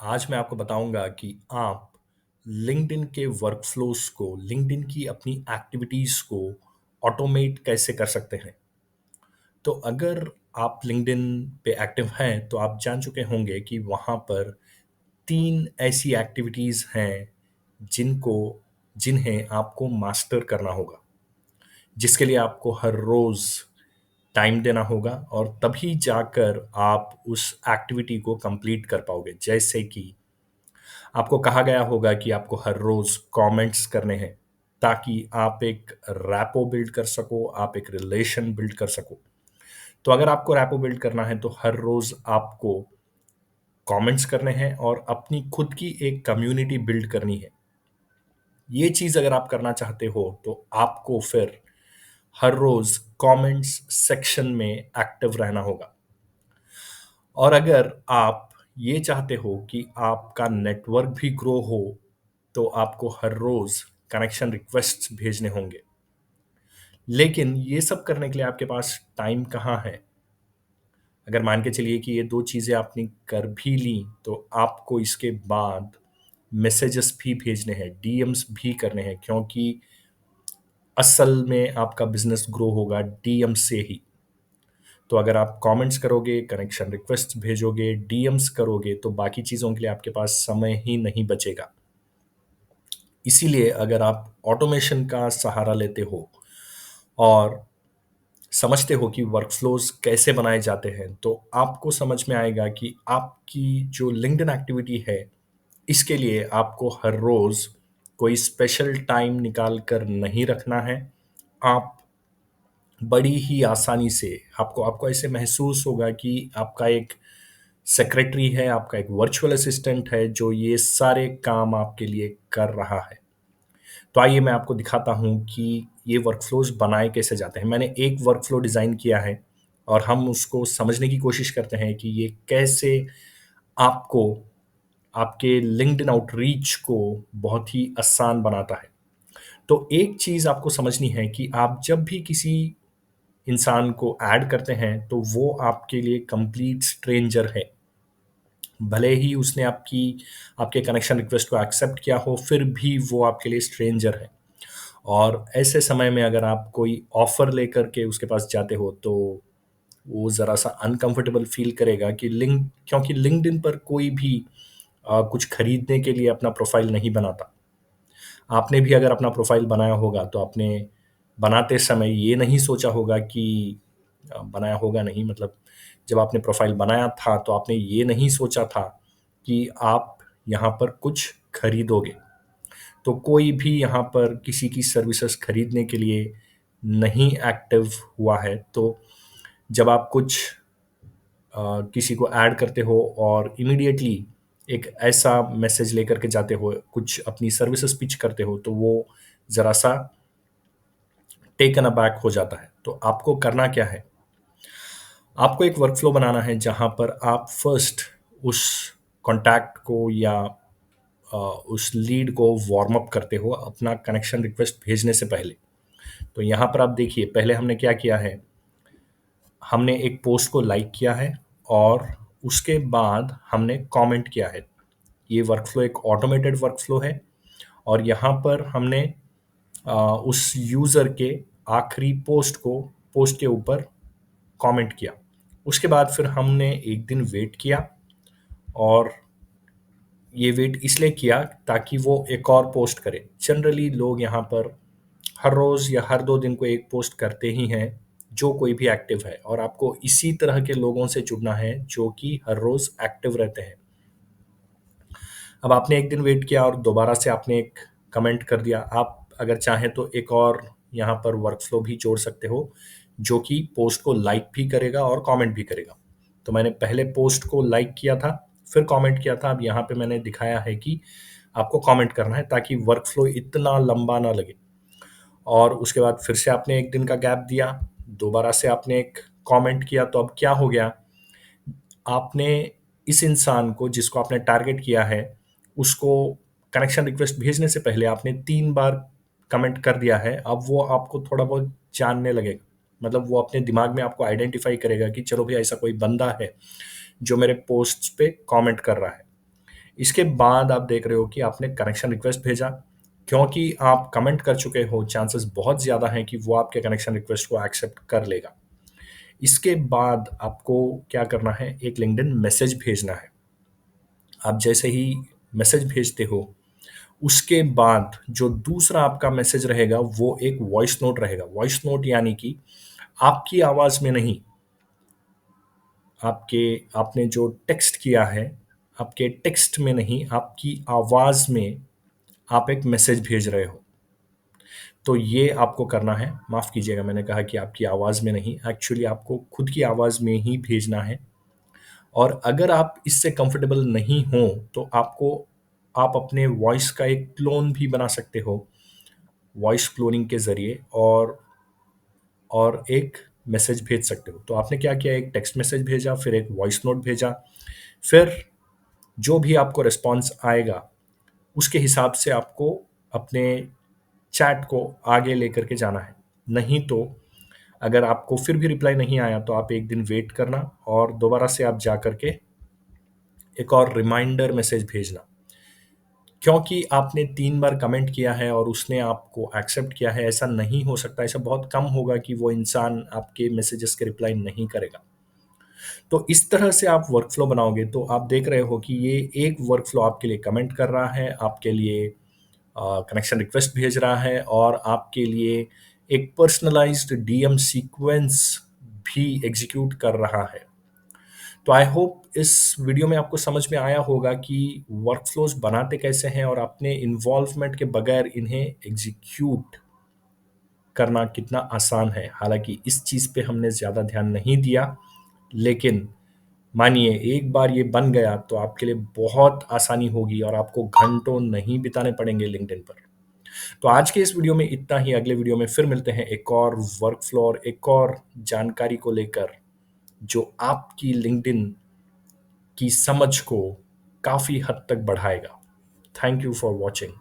आज मैं आपको बताऊंगा कि आप लिंक्डइन के वर्कफ्लोस को, लिंक्डइन की अपनी एक्टिविटीज को ऑटोमेट कैसे कर सकते हैं। तो अगर आप लिंक्डइन पे एक्टिव हैं तो आप जान चुके होंगे कि वहाँ पर तीन ऐसी एक्टिविटीज हैं जिनको जिन्हें आपको मास्टर करना होगा, जिसके लिए आपको हर रोज टाइम देना होगा और तभी जाकर आप उस एक्टिविटी को कंप्लीट कर पाओगे। जैसे कि आपको कहा गया होगा कि आपको हर रोज कमेंट्स करने हैं ताकि आप एक रैपो बिल्ड कर सको, आप एक रिलेशन बिल्ड कर सको। तो अगर आपको रैपो बिल्ड करना है तो हर रोज आपको कमेंट्स करने हैं और अपनी खुद की एक कम्युनिटी बिल्ड करनी है। ये चीज अगर आप करना चाहते हो तो आपको फिर हर रोज कमेंट्स सेक्शन में एक्टिव रहना होगा। और अगर आप ये चाहते हो कि आपका नेटवर्क भी ग्रो हो तो आपको हर रोज कनेक्शन रिक्वेस्ट भेजने होंगे। लेकिन ये सब करने के लिए आपके पास टाइम कहाँ है। अगर मान के चलिए कि ये दो चीजें आपने कर भी ली तो आपको इसके बाद मैसेजेस भी भेजने हैं, डीएम्स भी करने हैं, क्योंकि असल में आपका बिजनेस ग्रो होगा डीएम से ही। तो अगर आप कमेंट्स करोगे, कनेक्शन रिक्वेस्ट भेजोगे, डीएम्स करोगे तो बाकी चीज़ों के लिए आपके पास समय ही नहीं बचेगा। इसीलिए अगर आप ऑटोमेशन का सहारा लेते हो और समझते हो कि वर्कफ्लोज कैसे बनाए जाते हैं तो आपको समझ में आएगा कि आपकी जो लिंक्डइन एक्टिविटी है इसके लिए आपको हर रोज कोई स्पेशल टाइम निकाल कर नहीं रखना है। आप बड़ी ही आसानी से आपको आपको ऐसे महसूस होगा कि आपका एक सेक्रेटरी है, आपका एक वर्चुअल असिस्टेंट है जो ये सारे काम आपके लिए कर रहा है। तो आइए मैं आपको दिखाता हूँ कि ये वर्कफ्लोज बनाए कैसे जाते हैं। मैंने एक वर्कफ्लो डिज़ाइन किया है और हम उसको समझने की कोशिश करते हैं कि ये कैसे आपको आपके लिंक्डइन आउटरीच को बहुत ही आसान बनाता है। तो एक चीज़ आपको समझनी है कि आप जब भी किसी इंसान को ऐड करते हैं तो वो आपके लिए कंप्लीट स्ट्रेंजर है। भले ही उसने आपके कनेक्शन रिक्वेस्ट को एक्सेप्ट किया हो फिर भी वो आपके लिए स्ट्रेंजर है। और ऐसे समय में अगर आप कोई ऑफर लेकर के उसके पास जाते हो तो वो ज़रा सा अनकंफर्टेबल फील करेगा कि क्योंकि लिंक्डइन पर कोई भी कुछ खरीदने के लिए अपना प्रोफाइल नहीं बनाता। आपने भी अगर अपना प्रोफाइल बनाया होगा तो आपने बनाते समय ये नहीं सोचा होगा कि बनाया होगा नहीं मतलब जब आपने प्रोफाइल बनाया था तो आपने ये नहीं सोचा था कि आप यहाँ पर कुछ खरीदोगे। तो कोई भी यहाँ पर किसी की सर्विसेज खरीदने के लिए नहीं एक्टिव हुआ है। तो जब आप कुछ किसी को ऐड करते हो और इमीडिएटली एक ऐसा मैसेज लेकर के जाते हो, कुछ अपनी सर्विसेज पिच करते हो तो वो ज़रा सा टेकन अबैक हो जाता है। तो आपको करना क्या है? आपको एक वर्कफ्लो बनाना है जहाँ पर आप फर्स्ट उस कॉन्टैक्ट को या उस लीड को वार्म अप करते हो अपना कनेक्शन रिक्वेस्ट भेजने से पहले। तो यहाँ पर आप देखिए पहले हमने क्या किया है, हमने एक पोस्ट को लाइक किया है और उसके बाद हमने कमेंट किया है। ये वर्कफ्लो एक ऑटोमेटेड वर्कफ्लो है और यहाँ पर हमने उस यूज़र के आखिरी पोस्ट के ऊपर कमेंट किया। उसके बाद फिर हमने एक दिन वेट किया और ये वेट इसलिए किया ताकि वो एक और पोस्ट करे। जनरली लोग यहाँ पर हर रोज़ या हर 2 दिन को एक पोस्ट करते ही हैं, जो कोई भी एक्टिव है और आपको इसी तरह के लोगों से जुड़ना है जो कि हर रोज़ एक्टिव रहते हैं। अब आपने एक दिन वेट किया और दोबारा से आपने एक कमेंट कर दिया। आप अगर चाहें तो एक और यहाँ पर वर्कफ्लो भी जोड़ सकते हो, जो कि पोस्ट को लाइक भी करेगा और कमेंट भी करेगा। तो मैंने पहले पोस्ट को लाइक किया था, फिर कमेंट किया था। अब यहाँ पे मैंने दिखाया है कि आपको कमेंट करना है ताकि वर्कफ्लो इतना लंबा ना लगे। और उसके बाद फिर से आपने एक दिन का गैप दिया, दोबारा से आपने एक कमेंट किया। तो अब क्या हो गया, आपने इस इंसान को जिसको आपने टारगेट किया है, उसको कनेक्शन रिक्वेस्ट भेजने से पहले आपने 3 बार कमेंट कर दिया है। अब वो आपको थोड़ा बहुत जानने लगेगा। मतलब वो अपने दिमाग में आपको आइडेंटिफ़ाई करेगा कि चलो भई ऐसा कोई बंदा है, जो मेरे पोस्ट्स पे कमेंट कर रहा है। इसके बाद आप देख रहे हो कि आपने कनेक्शन रिक्वेस्ट भेजा, क्योंकि आप कमेंट कर चुके हो, चांसेस बहुत ज़्यादा हैं कि वो आपके कनेक्शन रिक्वेस्ट को एक्सेप्ट कर लेगा। इसके बाद आपको क्या करना है, एक लिंक्डइन मैसेज भेजना है। आप जैसे ही मैसेज भेजते हो, उसके बाद जो दूसरा आपका मैसेज रहेगा वो एक वॉइस नोट रहेगा। वॉइस नोट यानी कि आपकी आवाज़ में नहीं, आपके आपने जो टेक्स्ट किया है, आपके टेक्स्ट में नहीं, आपकी आवाज़ में आप एक मैसेज भेज रहे हो। तो ये आपको करना है। माफ़ कीजिएगा, मैंने कहा कि आपकी आवाज़ में नहीं, एक्चुअली आपको खुद की आवाज़ में ही भेजना है। और अगर आप इससे कंफर्टेबल नहीं हो, तो आप अपने वॉइस का एक क्लोन भी बना सकते हो, वॉइस क्लोनिंग के ज़रिए, और एक मैसेज भेज सकते हो। तो आपने क्या किया, एक टेक्स्ट मैसेज भेजा, फिर एक वॉइस नोट भेजा, फिर जो भी आपको रिस्पॉन्स आएगा, उसके हिसाब से आपको अपने चैट को आगे लेकर के जाना है। नहीं तो अगर आपको फिर भी रिप्लाई नहीं आया, तो आप 1 दिन वेट करना और दोबारा से आप जा कर के एक और रिमाइंडर मैसेज भेजना। क्योंकि आपने 3 बार कमेंट किया है और उसने आपको एक्सेप्ट किया है, ऐसा नहीं हो सकता, ऐसा बहुत कम होगा कि वो इंसान आपके मैसेजेस के रिप्लाई नहीं करेगा। तो इस तरह से आप वर्कफ़्लो बनाओगे, तो आप देख रहे हो कि ये एक वर्कफ़्लो आपके लिए कमेंट कर रहा है, आपके लिए कनेक्शन रिक्वेस्ट भेज रहा है, और आपके लिए एक पर्सनलाइज़्ड डीएम सीक्वेंस भी एग्ज़ीक्यूट कर रहा है। तो आई होप इस वीडियो में आपको समझ में आया होगा कि वर्कफ़्लोज़ बनाते कैसे हैं और अपने इन्वॉल्वमेंट के बगैर इन्हें एग्ज़ीक्यूट करना कितना आसान है। हालाँकि इस चीज़ पे हमने ज़्यादा ध्यान नहीं दिया, लेकिन मानिए एक बार ये बन गया तो आपके लिए बहुत आसानी होगी और आपको घंटों नहीं बिताने पड़ेंगे लिंक्डइन पर। तो आज के इस वीडियो में इतना ही। अगले वीडियो में फिर मिलते हैं एक और वर्कफ़्लो और एक और जानकारी को लेकर, जो आपकी लिंक्डइन की समझ को काफ़ी हद तक बढ़ाएगा। Thank you for watching.